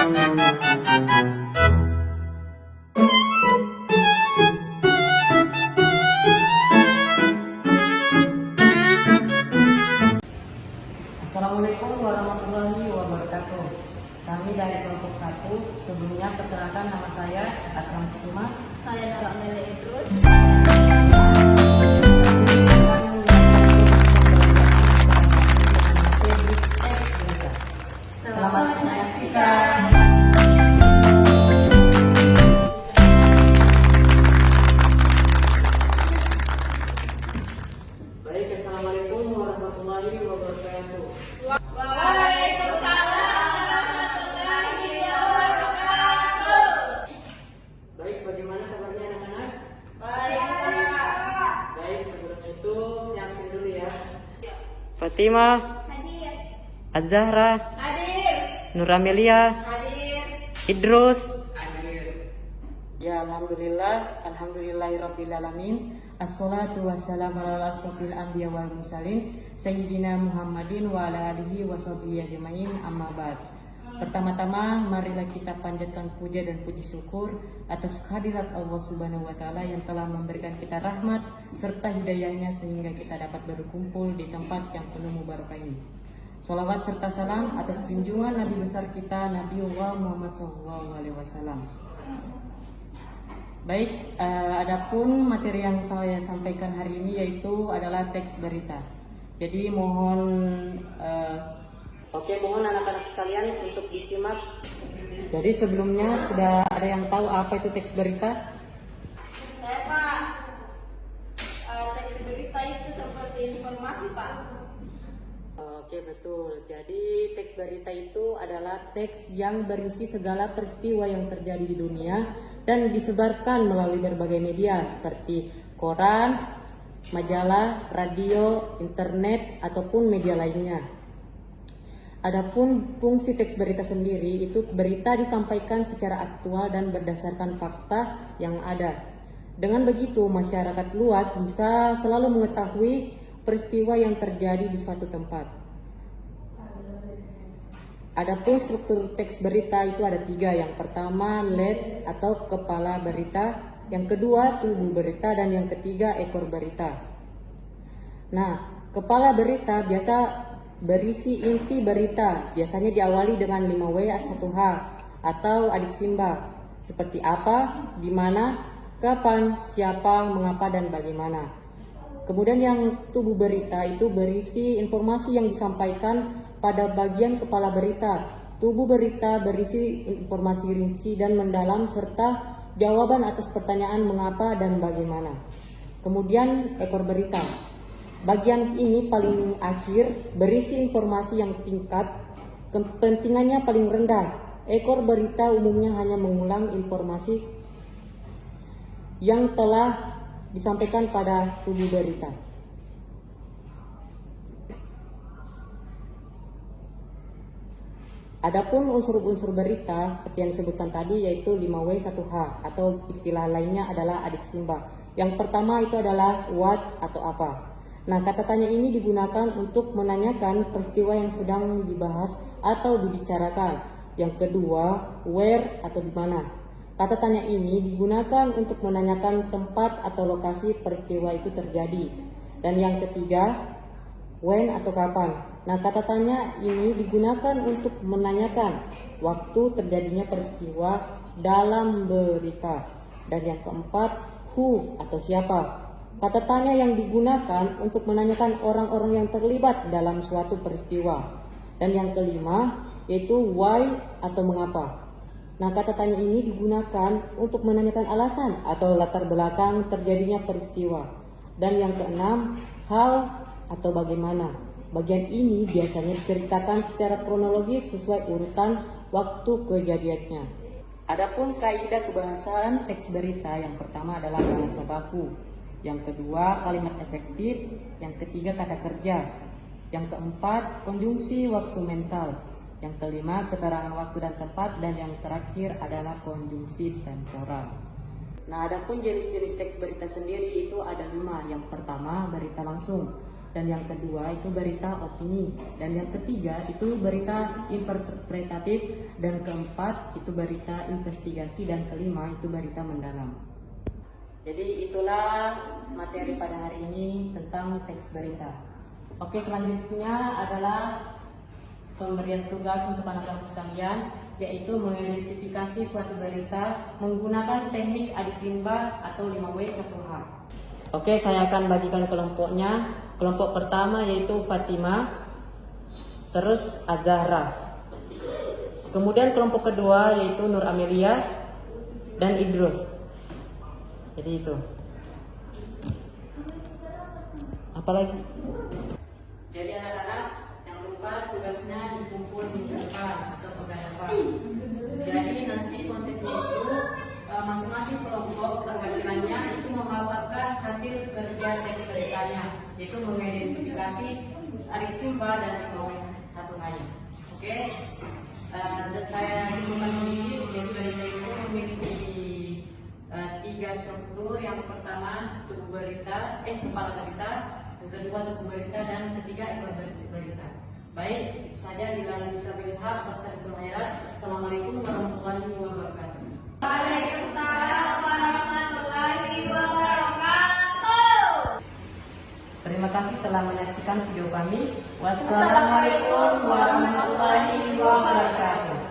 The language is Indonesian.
Assalamualaikum warahmatullahi wabarakatuh. Kami dari kelompok 1. Sebelumnya perkenalkan, nama saya Akram Kusuma. Saya Nora Amelia Idrus. Selamat menyaksikan. Baik, assalamualaikum warahmatullahi wabarakatuh. Waalaikumsalam warahmatullahi wabarakatuh. Baik, bagaimana kabarnya anak-anak? Baik, Pak. Baik, sebelum itu siap-siap dulu ya. Fatimah, Hadir. Az-Zahra, Hadir. Nur Amelia, Hadir. Idrus. Ya, alhamdulillahirrabbilalamin. Assalatu wassalamu ala asrofil anbiya wal mursalin Sayyidina Muhammadin wa ala alihi wa sahbihi ajma'in, amma ba'd. Pertama-tama marilah kita panjatkan puja dan puji syukur atas kehadirat Allah Subhanahu wa taala yang telah memberikan kita rahmat serta hidayahnya sehingga kita dapat berkumpul di tempat yang penuh mubarakah ini. Salawat serta salam atas junjungan Nabi besar kita Nabiullah Muhammad SAW. Baik, adapun materi yang saya sampaikan hari ini yaitu adalah teks berita. Jadi mohon anak-anak sekalian untuk disimak. Jadi sebelumnya sudah ada yang tahu apa itu teks berita? Saya, Pak. Teks berita itu seperti informasi, Pak. Oke, betul. Jadi teks berita itu adalah teks yang berisi segala peristiwa yang terjadi di dunia dan disebarkan melalui berbagai media seperti koran, majalah, radio, internet, ataupun media lainnya. Adapun fungsi teks berita sendiri itu berita disampaikan secara aktual dan berdasarkan fakta yang ada. Dengan begitu masyarakat luas bisa selalu mengetahui peristiwa yang terjadi di suatu tempat. Adapun struktur teks berita itu ada 3. Yang pertama lead atau kepala berita, yang kedua tubuh berita, dan yang ketiga ekor berita. Nah, kepala berita biasa berisi inti berita, biasanya diawali dengan 5W 1H atau adik simba, seperti apa, di mana, kapan, siapa, mengapa, dan bagaimana. Kemudian yang tubuh berita itu berisi informasi yang disampaikan pada bagian kepala berita. Tubuh berita berisi informasi rinci dan mendalam serta jawaban atas pertanyaan mengapa dan bagaimana. Kemudian ekor berita. Bagian ini paling akhir berisi informasi yang tingkat kepentingannya paling rendah. Ekor berita umumnya hanya mengulang informasi yang telah disampaikan pada tubuh berita. Adapun unsur-unsur berita seperti yang disebutkan tadi yaitu 5W 1H atau istilah lainnya adalah adik simba. Yang pertama itu adalah what atau apa. Nah, kata tanya ini digunakan untuk menanyakan peristiwa yang sedang dibahas atau dibicarakan. Yang kedua, where atau di mana. Kata tanya ini digunakan untuk menanyakan tempat atau lokasi peristiwa itu terjadi. Dan yang ketiga, when atau kapan. Nah, kata tanya ini digunakan untuk menanyakan waktu terjadinya peristiwa dalam berita. Dan yang keempat, who atau siapa. Kata tanya yang digunakan untuk menanyakan orang-orang yang terlibat dalam suatu peristiwa. Dan yang kelima, yaitu why atau mengapa. Nah, kata tanya ini digunakan untuk menanyakan alasan atau latar belakang terjadinya peristiwa. Dan yang keenam, how atau bagaimana. Bagian ini biasanya diceritakan secara kronologis sesuai urutan waktu kejadiannya. Adapun kaidah kebahasaan teks berita, yang pertama adalah bahasa baku, yang kedua kalimat efektif, yang ketiga kata kerja, yang keempat konjungsi waktu mental, yang kelima keterangan waktu dan tempat, dan yang terakhir adalah konjungsi temporal. Nah, adapun jenis-jenis teks berita sendiri itu ada 5. Yang pertama berita langsung. dan yang kedua itu berita opini, dan yang ketiga itu berita interpretatif, dan keempat itu berita investigasi, dan kelima itu berita mendalam. Jadi itulah materi pada hari ini tentang teks berita. Oke, selanjutnya adalah pemberian tugas untuk anak-anak sekalian, yaitu mengidentifikasi suatu berita menggunakan teknik Adisimba atau 5W1H. Oke, saya akan bagikan kelompoknya. Kelompok pertama yaitu Fatima, terus Azahra. Kemudian kelompok kedua yaitu Nur Amelia dan Idrus. Jadi itu. Apalagi? Jadi anak-anak, jangan lupa tugasnya dikumpul di depan atau penghadapan. Jadi nanti konsepnya itu masing-masing kelompok kehadirannya itu memaparkan hasil kerja teks beritanya, yaitu mengidentifikasi Adisimba dan 5W1H. Oke, dan saya simpulkan ini, jadi berita itu memiliki 3 struktur. Yang pertama tubuh berita, kepala berita, yang kedua tubuh berita, dan ketiga ekor berita. Baik, itu saja. Assalamualaikum warahmatullahi wabarakatuh. Waalaikumsalam warahmatullahi wabarakatuh. Terima kasih telah menyaksikan video kami. Wassalamualaikum warahmatullahi wabarakatuh.